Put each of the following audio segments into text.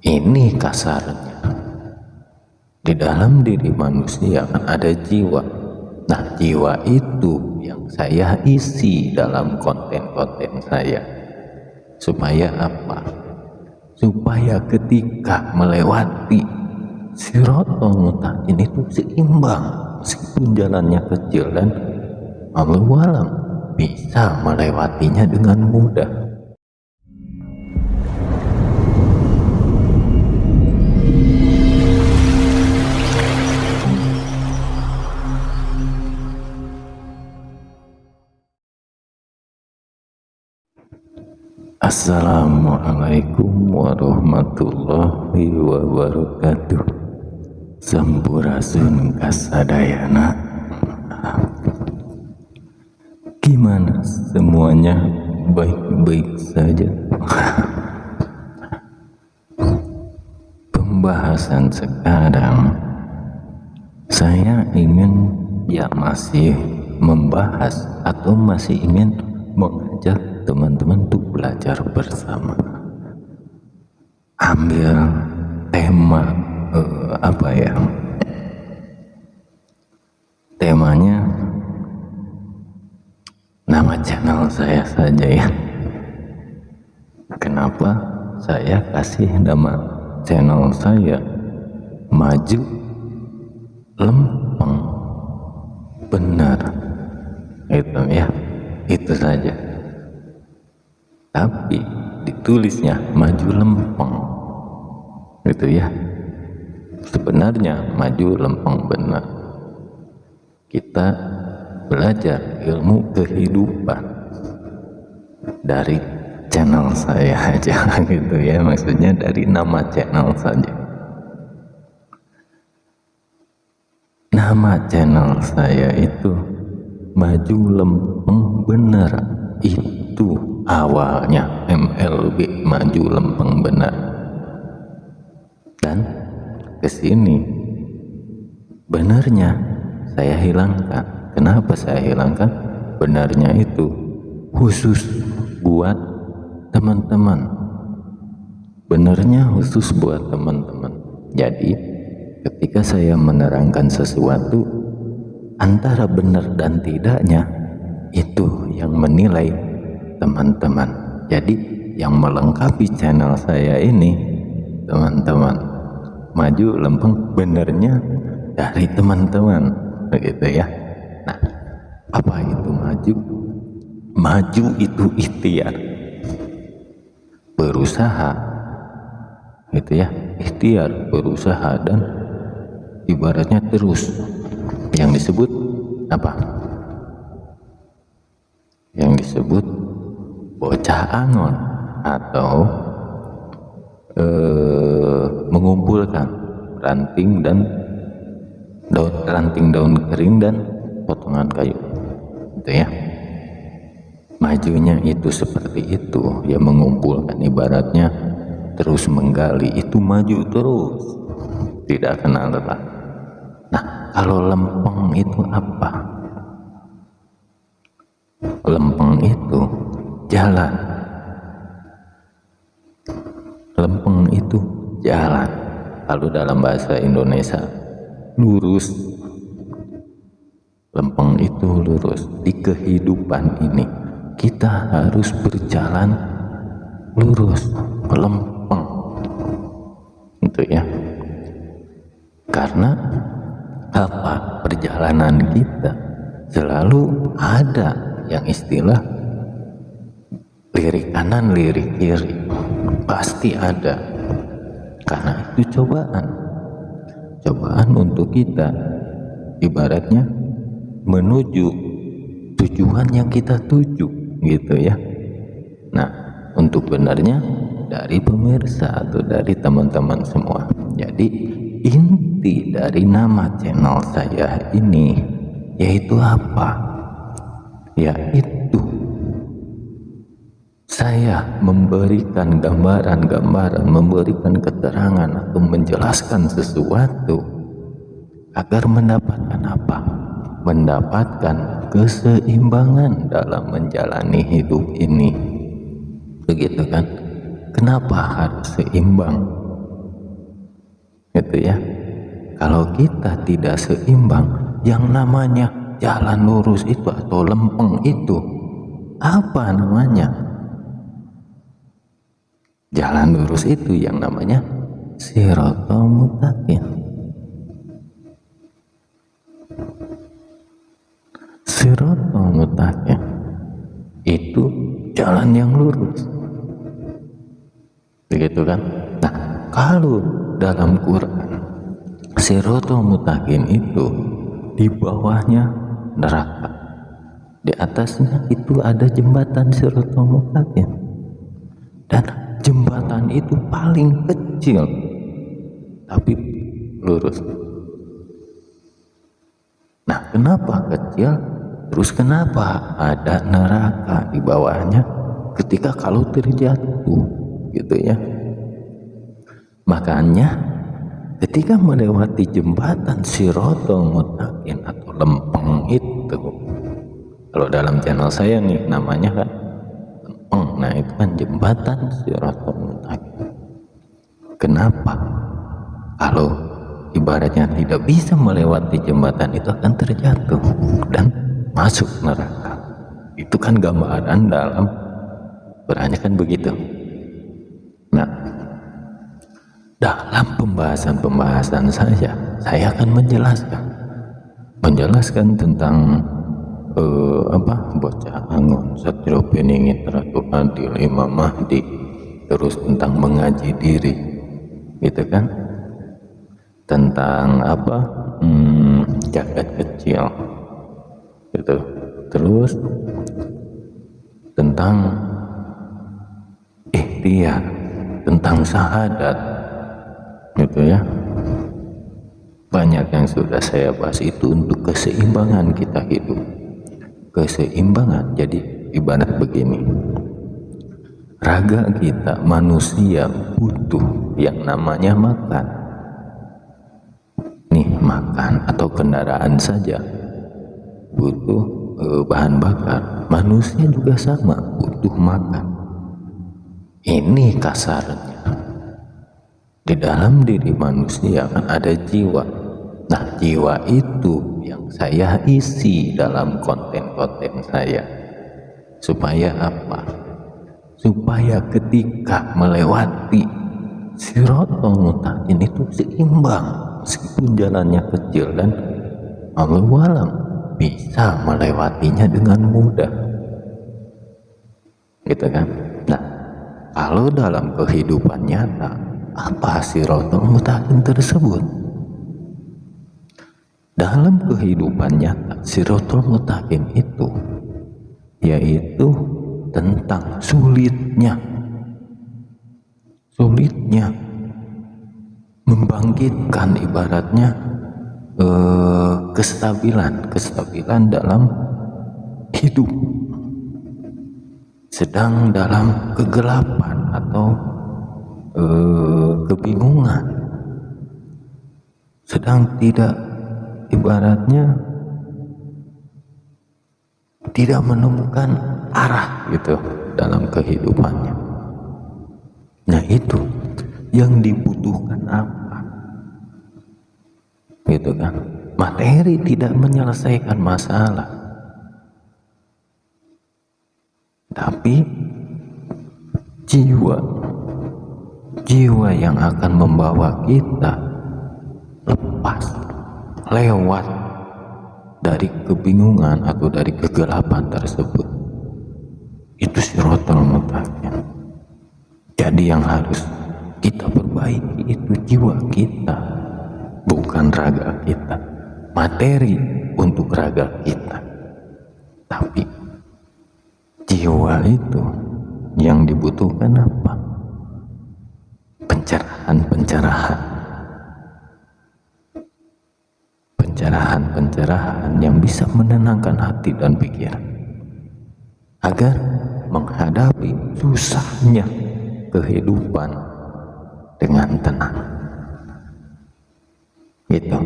Ini kasarnya. Di dalam diri manusia kan ada jiwa. Nah, jiwa itu yang saya isi dalam konten-konten saya. Supaya apa? Supaya ketika melewati Shiratal Mustaqim itu seimbang, meskipun jalannya kecil, dan wallahu alam bisa melewatinya dengan mudah. Assalamualaikum warahmatullahi wabarakatuh. Sampurasun kasadayana. Gimana semuanya? Baik-baik saja. Pembahasan sekarang saya ingin masih membahas atau masih ingin mengajak teman-teman untuk belajar bersama. Ambil tema temanya nama channel saya saja ya. Kenapa saya kasih nama channel saya Maju Lempeng Benar? Itu ya, itu saja. Tapi ditulisnya Maju Lempeng, gitu ya. Sebenarnya Maju Lempeng Benar. Kita belajar ilmu kehidupan dari channel saya aja gitu ya, maksudnya dari nama channel saja. Nama channel saya itu Maju Lempeng Benar. Itu awalnya MLB, Maju Lempeng Benar. Dan kesini benarnya saya hilangkan. Kenapa saya hilangkan? Benarnya itu khusus buat teman-teman. Benarnya khusus buat teman-teman. Jadi ketika saya menerangkan sesuatu, antara benar dan tidaknya itu yang menilai teman-teman. Jadi yang melengkapi channel saya ini teman-teman, Maju Lempeng Benernya dari teman-teman, begitu ya. Nah, apa itu maju? Maju itu ikhtiar, berusaha, gitu ya. Ikhtiar, berusaha, dan ibaratnya terus. Yang disebut apa? Yang disebut bocah angon, atau mengumpulkan ranting daun kering dan potongan kayu, gitu ya. Majunya itu seperti itu ya, mengumpulkan, ibaratnya terus menggali, itu maju terus, tidak kenal lelah. Nah, kalau lempeng itu apa? Lempeng itu jalan. Lempeng itu jalan. Kalau dalam bahasa Indonesia lurus. Lempeng itu lurus. Di kehidupan ini kita harus berjalan lurus, melempeng, gitu ya. Karena apa? Perjalanan kita selalu ada yang istilah lirik kanan, lirik kiri, pasti ada. Karena itu cobaan untuk kita, ibaratnya menuju tujuan yang kita tuju, gitu ya. Nah, untuk benarnya dari pemirsa atau dari teman-teman semua. Jadi inti dari nama channel saya ini yaitu apa? Yaitu saya memberikan gambaran, memberikan keterangan atau menjelaskan sesuatu agar mendapatkan apa? Mendapatkan keseimbangan dalam menjalani hidup ini. Begitu kan? Kenapa harus seimbang? gitu ya. Kalau kita tidak seimbang, yang namanya jalan lurus itu atau lempeng itu apa namanya? Jalan lurus itu yang namanya Shiratal Mustaqim. Shiratal Mustaqim itu jalan yang lurus, begitu kan? Nah, kalau dalam Quran Shiratal Mustaqim itu di bawahnya neraka, di atasnya itu ada jembatan Shiratal Mustaqim, dan jembatan itu paling kecil tapi lurus. Nah, kenapa kecil? Terus kenapa ada neraka di bawahnya ketika kalau terjatuh, gitu ya. Makanya ketika melewati jembatan Shiratal Mustaqim atau lempeng itu, kalau dalam channel saya nih namanya kan lempeng, nah itu kan jembatan Shiratal Mustaqim. Kenapa? Kalau ibaratnya tidak bisa melewati jembatan itu akan terjatuh dan masuk neraka. Itu kan gambaran dalam Qurannya kan begitu. Nah, dalam pembahasan saya akan menjelaskan tentang bocah angon Satrio Beningit Ratu Adil Imam Mahdi, terus tentang mengaji diri, gitu kan, tentang jagat kecil gitu, terus tentang ikhtiar, tentang syahadat, gitu ya. Banyak yang sudah saya bahas itu untuk keseimbangan kita hidup. Keseimbangan, jadi ibarat begini, raga kita manusia butuh yang namanya makan. Nih, makan atau kendaraan saja butuh bahan bakar. Manusia juga sama, butuh makan. Ini kasarnya. Di dalam diri manusia kan ada jiwa. Nah, jiwa itu yang saya isi dalam konten-konten saya. Supaya apa? Supaya ketika melewati Shiratal Mustaqim itu seimbang, meskipun jalannya kecil dan Allahu a'lam bisa melewatinya dengan mudah, gitu kan. Nah, kalau dalam kehidupan nyata, apa Shiratal Mustaqim tersebut? Dalam kehidupan nyata, Shiratal Mustaqim itu yaitu tentang sulitnya membangkitkan ibaratnya kestabilan dalam hidup. Sedang dalam kegelapan atau kebingungan, sedang tidak, ibaratnya tidak menemukan arah gitu dalam kehidupannya. Nah, itu yang dibutuhkan apa, gitu kan. Materi tidak menyelesaikan masalah, tapi jiwa yang akan membawa kita lepas, lewat dari kebingungan atau dari kegelapan tersebut, itu Shiratal Mustaqim. Jadi yang harus kita perbaiki itu jiwa kita, bukan raga kita. Materi untuk raga kita, tapi jiwa itu yang dibutuhkan apa? Pencerahan yang bisa menenangkan hati dan pikiran agar menghadapi susahnya kehidupan dengan tenang, gitu.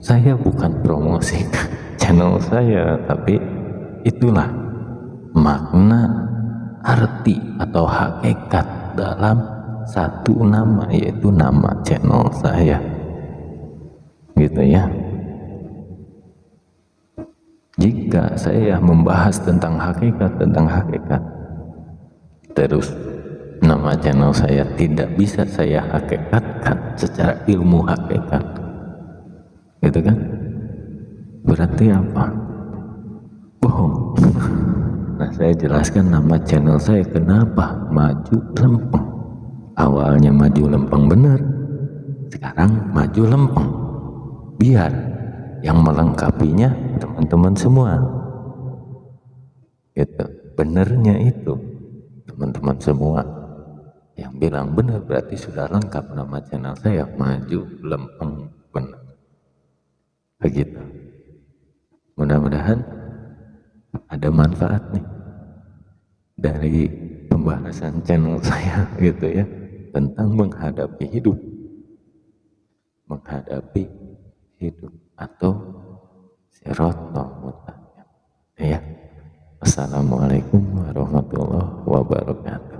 Saya bukan promosi channel saya, tapi itulah makna, arti atau hakikat dalam satu nama, yaitu nama channel saya, gitu ya. Jika saya membahas tentang hakikat, terus nama channel saya tidak bisa saya hakikatkan secara ilmu hakikat, gitu kan, berarti apa? Bohong. Nah, saya jelaskan nama channel saya kenapa maju lempeng. Awalnya maju lempeng benar, sekarang maju lempeng, biar yang melengkapinya teman-teman semua, gitu. Benernya itu teman-teman semua yang bilang benar, berarti sudah lengkap nama channel saya, maju lempeng benar, begitu. Mudah-mudahan ada manfaat nih dari pembahasan channel saya, gitu ya, tentang menghadapi hidup atau siratal mustaqim, ya. Assalamualaikum warahmatullahi wabarakatuh.